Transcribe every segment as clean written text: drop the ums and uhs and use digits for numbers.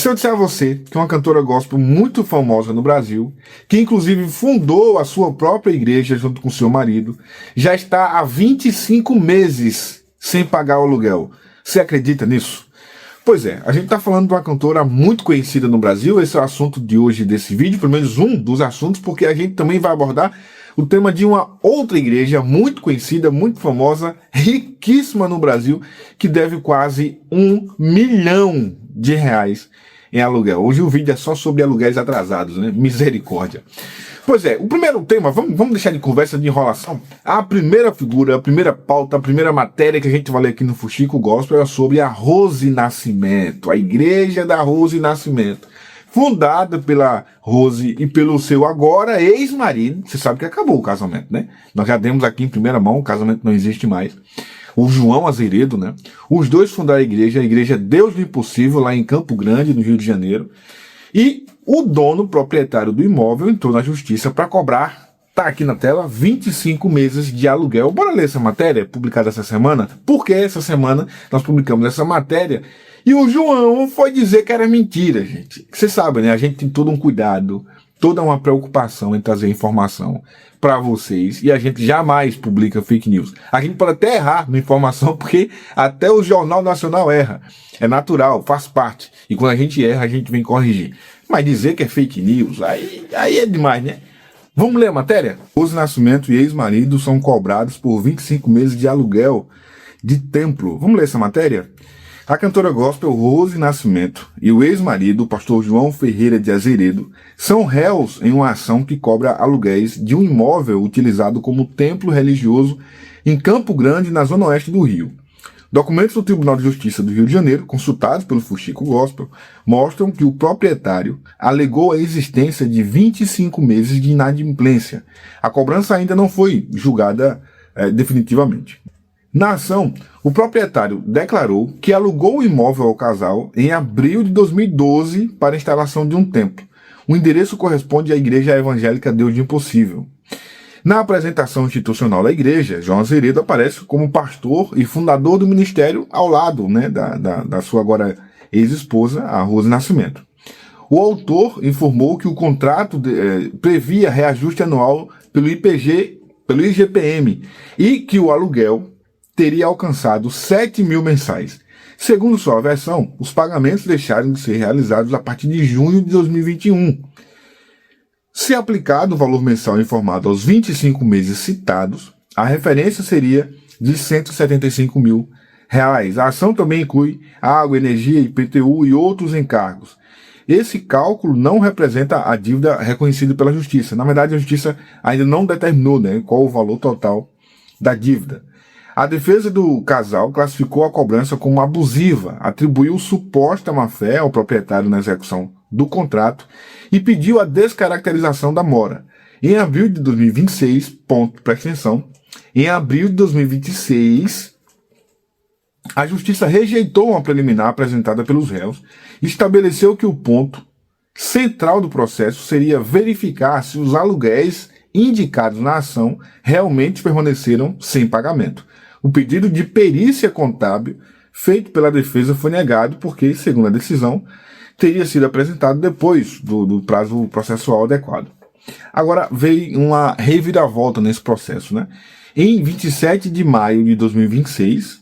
se eu disser a você que uma cantora gospel muito famosa no Brasil, que inclusive fundou a sua própria igreja junto com seu marido, já está há 25 meses sem pagar o aluguel? Você acredita nisso? Pois é, a gente está falando de uma cantora muito conhecida no Brasil. Esse é o assunto de hoje desse vídeo, pelo menos um dos assuntos, porque a gente também vai abordar o tema de uma outra igreja muito conhecida, muito famosa, riquíssima no Brasil, que deve quase R$1 milhão em aluguel. Hoje o vídeo é só sobre aluguéis atrasados, né? Misericórdia. Pois é, o primeiro tema, vamos deixar de conversa, de enrolação. A primeira figura, a primeira pauta, a primeira matéria que a gente vai ler aqui no Fuxico Gospel é sobre a Rose Nascimento, a igreja da Rose Nascimento. Fundada pela Rose e pelo seu agora ex-marido. Você sabe que acabou o casamento, né? Nós já demos aqui em primeira mão, o casamento não existe mais. O João Azeredo, né? Os dois fundaram a igreja Deus do Impossível, lá em Campo Grande, no Rio de Janeiro. E o dono proprietário do imóvel entrou na justiça para cobrar, tá aqui na tela, 25 meses de aluguel. Bora ler essa matéria publicada essa semana? Porque essa semana nós publicamos essa matéria e o João foi dizer que era mentira, gente. Você sabe, né? A gente tem todo um cuidado, toda uma preocupação em trazer informação para vocês, e a gente jamais publica fake news. A gente pode até errar na informação, porque até o Jornal Nacional erra. É natural, faz parte. E quando a gente erra, a gente vem corrigir. Mas dizer que é fake news, aí é demais, né? Vamos ler a matéria? Rose Nascimento e ex-marido são cobrados por 25 meses de aluguel de templo. Vamos ler essa matéria? A cantora gospel Rose Nascimento e o ex-marido, o pastor João Ferreira de Azeredo, são réus em uma ação que cobra aluguéis de um imóvel utilizado como templo religioso em Campo Grande, na zona oeste do Rio. Documentos do Tribunal de Justiça do Rio de Janeiro, consultados pelo Fuxico Gospel, mostram que o proprietário alegou a existência de 25 meses de inadimplência. A cobrança ainda não foi julgada definitivamente. Na ação, o proprietário declarou que alugou o imóvel ao casal em abril de 2012 para a instalação de um templo. O endereço corresponde à Igreja Evangélica Deus do Impossível. Na apresentação institucional da igreja, João Azeredo aparece como pastor e fundador do ministério ao lado, né, da sua agora ex-esposa, a Rose Nascimento. O autor informou que o contrato previa reajuste anual pelo IGPM e que o aluguel teria alcançado 7 mil mensais. Segundo sua versão, os pagamentos deixaram de ser realizados a partir de junho de 2021. Se aplicado o valor mensal informado aos 25 meses citados, a referência seria de R$175 mil. A ação também inclui água, energia, IPTU e outros encargos. Esse cálculo não representa a dívida reconhecida pela Justiça. Na verdade, a Justiça ainda não determinou, né, qual o valor total da dívida. A defesa do casal classificou a cobrança como abusiva, atribuiu suposta má-fé ao proprietário na execução do contrato e pediu a descaracterização da mora. Em abril de 2026, presta atenção, em abril de 2026, a Justiça rejeitou uma preliminar apresentada pelos réus e estabeleceu que o ponto central do processo seria verificar se os aluguéis indicados na ação realmente permaneceram sem pagamento. O pedido de perícia contábil feito pela defesa foi negado porque, segundo a decisão, teria sido apresentado depois do prazo processual adequado. Agora veio uma reviravolta nesse processo, né? Em 27 de maio de 2026,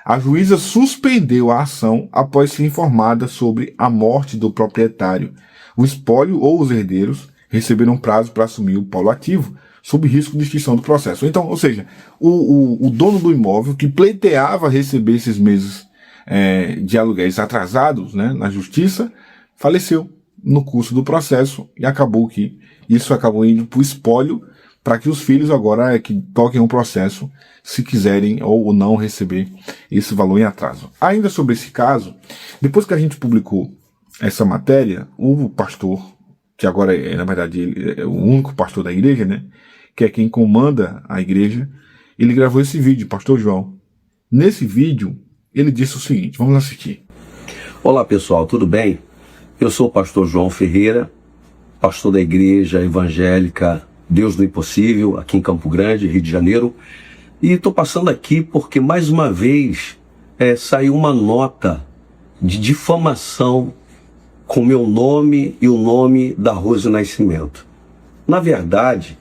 a juíza suspendeu a ação após ser informada sobre a morte do proprietário. O espólio ou os herdeiros receberam prazo para assumir o polo ativo, sob risco de extinção do processo. Então, ou seja, o dono do imóvel que pleiteava receber esses meses de aluguéis atrasados, né, na justiça, faleceu no curso do processo e acabou que isso acabou indo para o espólio para que os filhos agora que toquem o processo se quiserem ou não receber esse valor em atraso. Ainda sobre esse caso, depois que a gente publicou essa matéria, o pastor, que agora na verdade ele é o único pastor da igreja, né, que é quem comanda a igreja, ele gravou esse vídeo, pastor João. Nesse vídeo, ele disse o seguinte, vamos assistir. Olá pessoal, tudo bem? Eu sou o pastor João Ferreira, pastor da igreja evangélica Deus do Impossível, aqui em Campo Grande, Rio de Janeiro. E estou passando aqui porque mais uma vez saiu uma nota de difamação com meu nome e o nome da Rose Nascimento. Na verdade,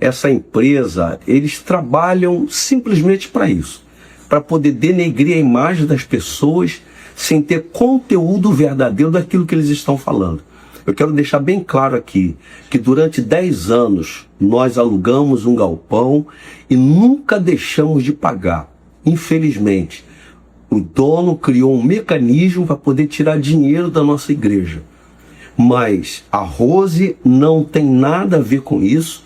essa empresa, eles trabalham simplesmente para isso, para poder denegrir a imagem das pessoas sem ter conteúdo verdadeiro daquilo que eles estão falando. Eu quero deixar bem claro aqui que durante 10 anos nós alugamos um galpão e nunca deixamos de pagar. Infelizmente, o dono criou um mecanismo para poder tirar dinheiro da nossa igreja. Mas a Rose não tem nada a ver com isso.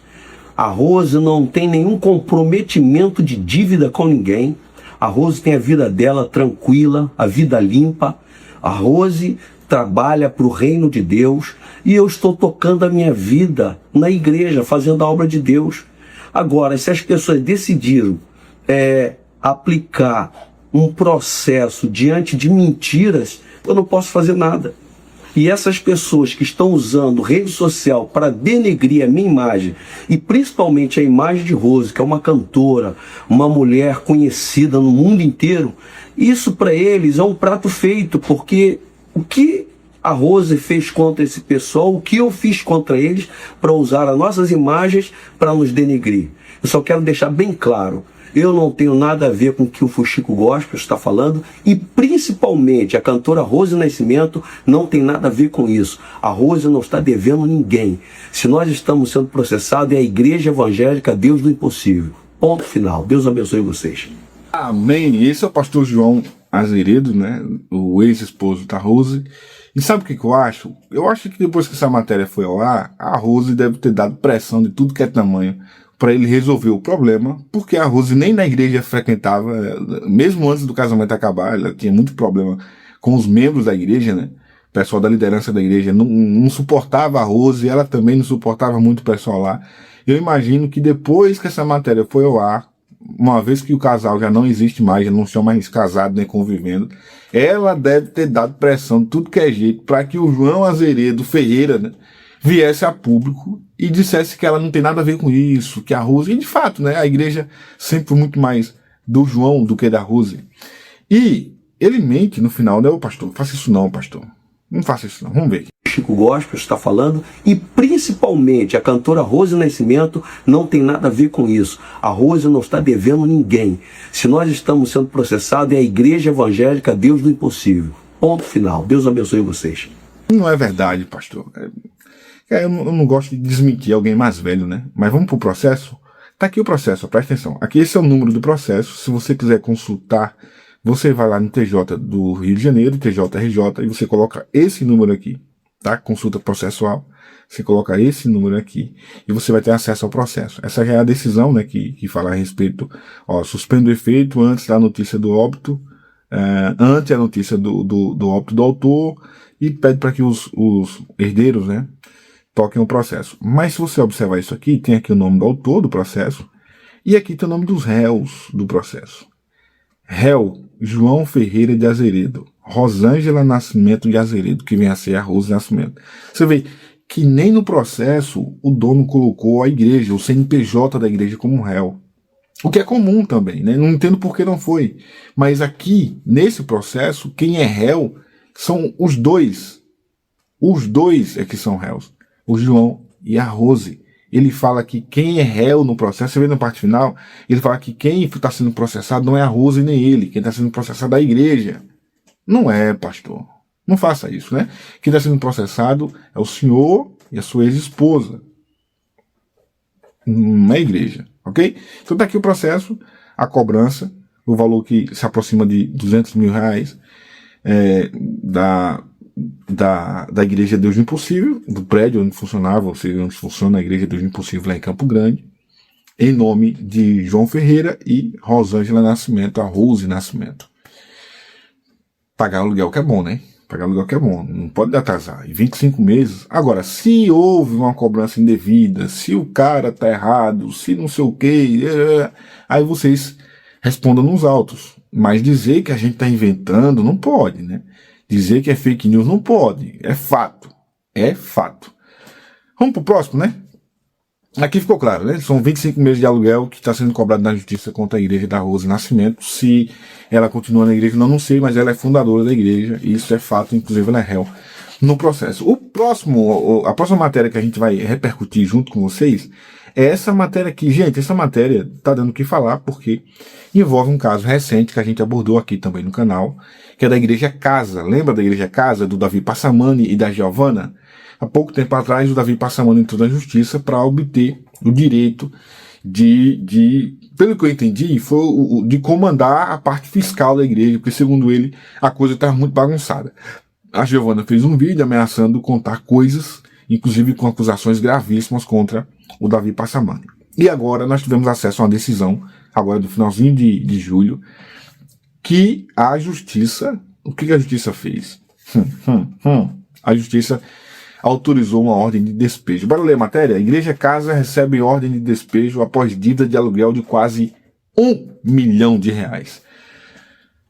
A Rose não tem nenhum comprometimento de dívida com ninguém. A Rose tem a vida dela tranquila, a vida limpa. A Rose trabalha para o reino de Deus e eu estou tocando a minha vida na igreja, fazendo a obra de Deus. Agora, se as pessoas decidiram aplicar um processo diante de mentiras, eu não posso fazer nada. E essas pessoas que estão usando rede social para denegrir a minha imagem, e principalmente a imagem de Rose, que é uma cantora, uma mulher conhecida no mundo inteiro, isso para eles é um prato feito, porque o que a Rose fez contra esse pessoal, o que eu fiz contra eles para usar as nossas imagens para nos denegrir. Eu só quero deixar bem claro, eu não tenho nada a ver com o que o Fuxico Gospel está falando e principalmente a cantora Rose Nascimento não tem nada a ver com isso. A Rose não está devendo ninguém. Se nós estamos sendo processados é a Igreja Evangélica Deus do Impossível. Ponto final. Deus abençoe vocês. Amém. Esse é o pastor João Azeredo, né? O ex-esposo da Rose. E sabe o que eu acho? Eu acho que depois que essa matéria foi ao ar, a Rose deve ter dado pressão de tudo que é tamanho para ele resolver o problema, porque a Rose nem na igreja frequentava, mesmo antes do casamento acabar, ela tinha muito problema com os membros da igreja, né? O pessoal da liderança da igreja não suportava a Rose, ela também não suportava muito o pessoal lá. Eu imagino que depois que essa matéria foi ao ar, uma vez que o casal já não existe mais, já não estão mais casados nem convivendo, ela deve ter dado pressão de tudo que é jeito para que o João Azeredo Ferreira, né, viesse a público e dissesse que ela não tem nada a ver com isso, que a Rose, e de fato, né, a igreja sempre foi muito mais do João do que da Rose. E ele mente no final, né, ô pastor, não faça isso não, pastor. Não faça isso não, vamos ver. Chico Gospel está falando e principalmente a cantora Rose Nascimento não tem nada a ver com isso. A Rose não está devendo ninguém. Se nós estamos sendo processados é a Igreja Evangélica Deus do Impossível. Ponto final. Deus abençoe vocês. Não é verdade, pastor. Eu não gosto de desmentir alguém mais velho, né? Mas vamos pro processo? Tá aqui o processo, presta atenção. Aqui esse é o número do processo. Se você quiser consultar, você vai lá no TJ do Rio de Janeiro, TJRJ, e você coloca esse número aqui, tá? Consulta processual. Você coloca esse número aqui e você vai ter acesso ao processo. Essa já é a decisão, né, que fala a respeito, suspende o efeito antes da notícia do óbito, antes da notícia do óbito do autor, e pede para que os herdeiros, né, toquem o processo. Mas se você observar isso aqui, tem aqui o nome do autor do processo e aqui tem o nome dos réus do processo. Réu João Ferreira de Azeredo, Rosângela Nascimento de Azeredo, que vem a ser a Rose Nascimento. Você vê que nem no processo o dono colocou a igreja, o CNPJ da igreja como réu. O que é comum também, né? Não entendo por que não foi. Mas aqui, nesse processo, quem é réu são os dois. Os dois é que são réus. O João e a Rose. Ele fala que quem é réu no processo, você vê na parte final, ele fala que quem está sendo processado não é a Rose nem ele, quem está sendo processado é a igreja. Não é, pastor. Não faça isso, né? Quem está sendo processado é o senhor e a sua ex-esposa. Não é a igreja, ok? Então tá aqui o processo, a cobrança, o valor que se aproxima de R$200 mil, da Igreja Deus do Impossível, do prédio onde funcionava, ou seja, onde funciona a Igreja Deus do Impossível lá em Campo Grande, em nome de João Ferreira e Rosângela Nascimento, a Rose Nascimento. Pagar aluguel que é bom, né? Pagar aluguel que é bom, não pode atrasar. E 25 meses. Agora, se houve uma cobrança indevida, se o cara tá errado, se não sei o quê, aí vocês respondam nos autos. Mas dizer que a gente tá inventando não pode, né? Dizer que é fake news não pode. É fato. É fato. Vamos pro próximo, né? Aqui ficou claro, né? São 25 meses de aluguel que está sendo cobrado na justiça contra a igreja da Rose Nascimento. Se ela continua na igreja, não sei, mas ela é fundadora da igreja. E isso é fato, inclusive ela é réu. no processo. A próxima matéria que a gente vai repercutir junto com vocês é essa matéria aqui. Gente, essa matéria tá dando o que falar porque envolve um caso recente que a gente abordou aqui também no canal, que é da Igreja Casa. Lembra da Igreja Casa, do Davi Passamani e da Giovana? Há pouco tempo atrás, o Davi Passamani entrou na justiça para obter o direito pelo que eu entendi, foi de comandar a parte fiscal da igreja, porque segundo ele, a coisa estava muito bagunçada. A Giovana fez um vídeo ameaçando contar coisas, inclusive com acusações gravíssimas contra o Davi Passamani. E agora nós tivemos acesso a uma decisão, agora do finalzinho de julho, que a justiça, o que a justiça fez? A justiça autorizou uma ordem de despejo. Bora ler a matéria? A Igreja Casa recebe ordem de despejo após dívida de aluguel de quase R$1 milhão.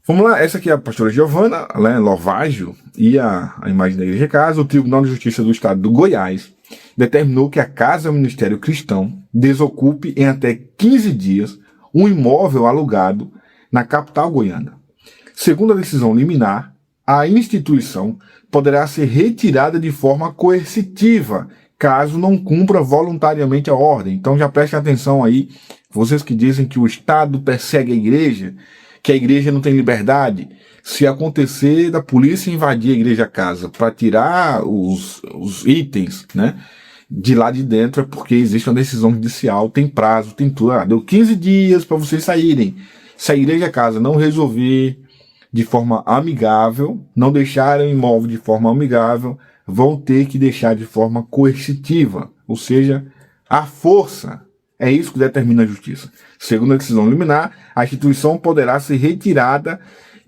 Vamos lá, essa aqui é a pastora Giovana, né, Lovaggio, e a imagem da Igreja Casa. O Tribunal de Justiça do Estado do Goiás determinou que a Casa Ministério Cristão desocupe em até 15 dias um imóvel alugado na capital goiana. Segundo a decisão liminar, a instituição poderá ser retirada de forma coercitiva, caso não cumpra voluntariamente a ordem. Então já prestem atenção aí, vocês que dizem que o Estado persegue a igreja, que a igreja não tem liberdade. Se acontecer da polícia invadir a Igreja Casa para tirar os itens, né, de lá de dentro, é porque existe uma decisão judicial, tem prazo, tem tudo. Deu 15 dias para vocês saírem. Se a Igreja Casa não resolver de forma amigável, não deixarem o imóvel de forma amigável, vão ter que deixar de forma coercitiva, ou seja, à força. É isso que determina a justiça. Segundo a decisão liminar, a instituição poderá ser retirada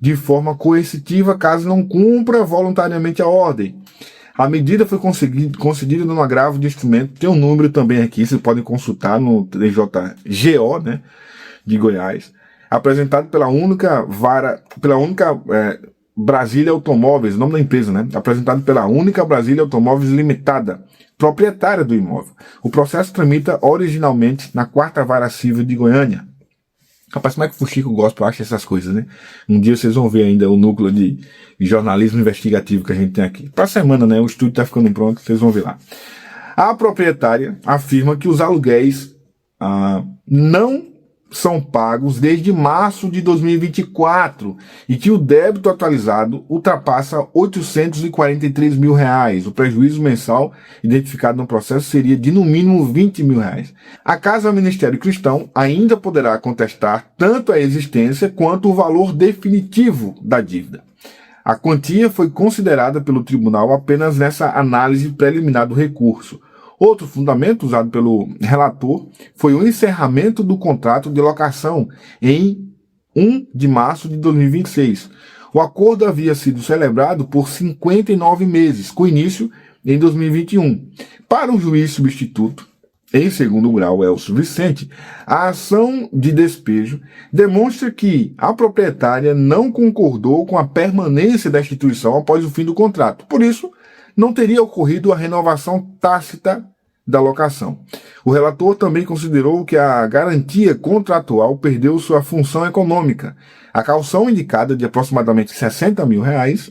de forma coercitiva caso não cumpra voluntariamente a ordem. A medida foi concedida no agravo de instrumento, tem um número também aqui, vocês podem consultar no TJGO, né, de Goiás, apresentado pela única Brasília Automóveis, nome da empresa, né? Apresentado pela única Brasília Automóveis Limitada, proprietária do imóvel. O processo tramita originalmente na 4ª Vara Civil de Goiânia. Rapaz, como é que o Fuxico Gospel acha essas coisas, né? Um dia vocês vão ver ainda o núcleo de jornalismo investigativo que a gente tem aqui. Para a semana, né? O estúdio tá ficando pronto, vocês vão ver lá. A proprietária afirma que os aluguéis não são pagos desde março de 2024 e que o débito atualizado ultrapassa R$843 mil. O prejuízo mensal identificado no processo seria de no mínimo R$20 mil. A Casa Ministério Cristão ainda poderá contestar tanto a existência quanto o valor definitivo da dívida. A quantia foi considerada pelo tribunal apenas nessa análise preliminar do recurso. Outro fundamento usado pelo relator foi o encerramento do contrato de locação em 1 de março de 2026. O acordo havia sido celebrado por 59 meses, com início em 2021. Para o juiz substituto, em segundo grau, Elcio Vicente, a ação de despejo demonstra que a proprietária não concordou com a permanência da instituição após o fim do contrato. Por isso, não teria ocorrido a renovação tácita da locação. O relator também considerou que a garantia contratual perdeu sua função econômica. A caução indicada de aproximadamente R$60 mil,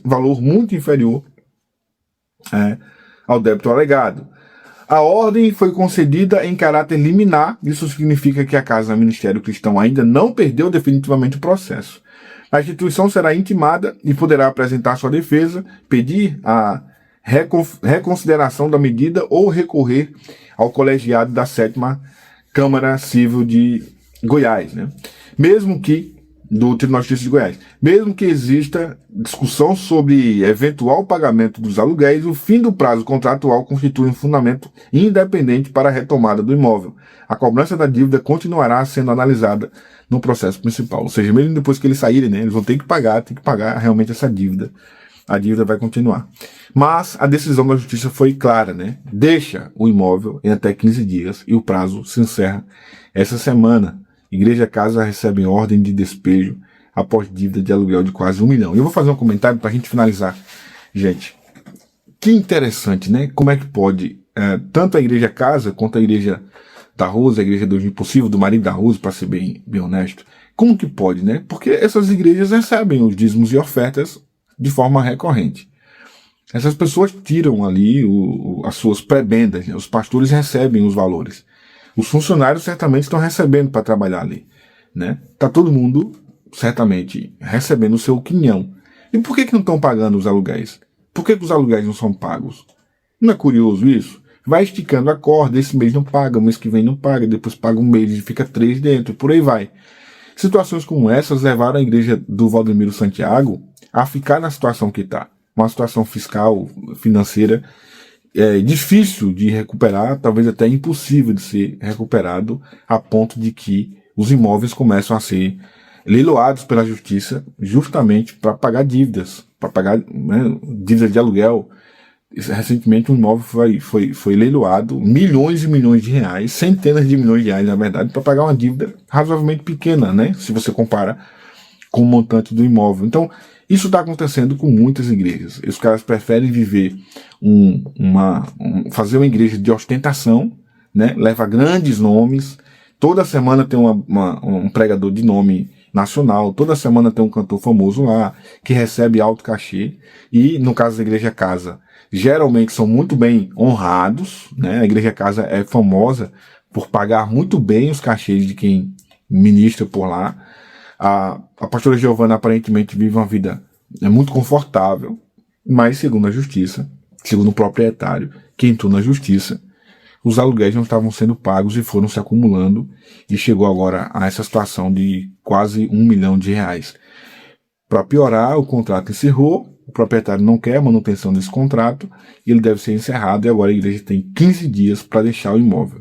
valor muito inferior ao débito alegado. A ordem foi concedida em caráter liminar, isso significa que a Casa Ministério Cristão ainda não perdeu definitivamente o processo. A instituição será intimada e poderá apresentar sua defesa, pedir a reconsideração da medida ou recorrer ao colegiado da 7ª Câmara Civil de Goiás, né? Do Tribunal de Justiça de Goiás. Mesmo que exista discussão sobre eventual pagamento dos aluguéis, o fim do prazo contratual constitui um fundamento independente para a retomada do imóvel. A cobrança da dívida continuará sendo analisada no processo principal. Ou seja, mesmo depois que eles saírem, né, eles vão ter que pagar realmente essa dívida. A dívida vai continuar. Mas a decisão da justiça foi clara, né? Deixa o imóvel em até 15 dias e o prazo se encerra essa semana. Igreja Casa recebe ordem de despejo após dívida de aluguel de quase R$1 milhão. Eu vou fazer um comentário para a gente finalizar. Gente, que interessante, né? Como é que pode, tanto a Igreja Casa quanto a Igreja da Rose, a Igreja do Impossível, do marido da Rose, para ser bem honesto, como que pode, né? Porque essas igrejas recebem os dízimos e ofertas de forma recorrente. Essas pessoas tiram ali as suas prebendas, né? Os pastores recebem os valores. Os funcionários certamente estão recebendo para trabalhar ali, né? Tá todo mundo certamente recebendo o seu quinhão. E por que não estão pagando os aluguéis? Por que os aluguéis não são pagos? Não é curioso isso? Vai esticando a corda, esse mês não paga, mês que vem não paga, depois paga um mês e fica 3 dentro, por aí vai. Situações como essas levaram a igreja do Valdemiro Santiago a ficar na situação que está. Uma situação fiscal, financeira, difícil de recuperar, talvez até impossível de ser recuperado, a ponto de que os imóveis começam a ser leiloados pela justiça justamente para pagar dívidas, para pagar, né, dívidas de aluguel. Recentemente um imóvel foi leiloado, milhões e milhões de reais, centenas de milhões de reais, na verdade, para pagar uma dívida razoavelmente pequena, né? Se você compara com o montante do imóvel. Então, isso está acontecendo com muitas igrejas. Os caras preferem viver fazer uma igreja de ostentação, né? Leva grandes nomes. Toda semana tem um pregador de nome nacional. Toda semana tem um cantor famoso lá que recebe alto cachê. E no caso da Igreja Casa, geralmente são muito bem honrados, né? A Igreja Casa é famosa por pagar muito bem os cachês de quem ministra por lá. A pastora Giovana aparentemente vive uma vida muito confortável, mas segundo a justiça, segundo o proprietário que entrou na justiça, os aluguéis não estavam sendo pagos e foram se acumulando e chegou agora a essa situação de quase R$1 milhão. Para piorar, o contrato encerrou, o proprietário não quer a manutenção desse contrato, e ele deve ser encerrado e agora a igreja tem 15 dias para deixar o imóvel.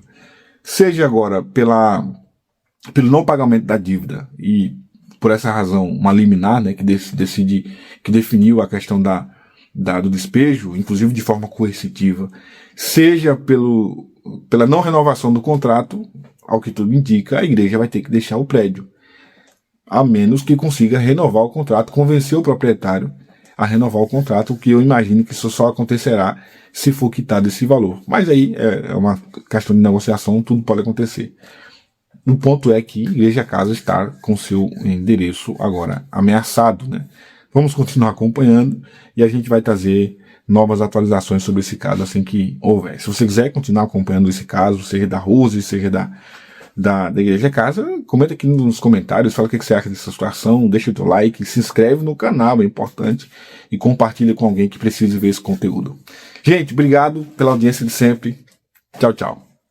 Seja agora pelo não pagamento da dívida e por essa razão uma liminar, né, que definiu a questão do despejo, inclusive de forma coercitiva, seja pela não renovação do contrato, ao que tudo indica, a igreja vai ter que deixar o prédio, a menos que consiga renovar o contrato, convencer o proprietário a renovar o contrato, o que eu imagino que isso só acontecerá se for quitado esse valor. Mas aí é uma questão de negociação, tudo pode acontecer. O ponto é que a Igreja Casa está com seu endereço agora ameaçado, né? Vamos continuar acompanhando e a gente vai trazer novas atualizações sobre esse caso assim que houver. Se você quiser continuar acompanhando esse caso, seja da Rose, seja da Igreja Casa, comenta aqui nos comentários, fala o que você acha dessa situação, deixa o teu like, se inscreve no canal, é importante, e compartilha com alguém que precise ver esse conteúdo. Gente, obrigado pela audiência de sempre. Tchau, tchau.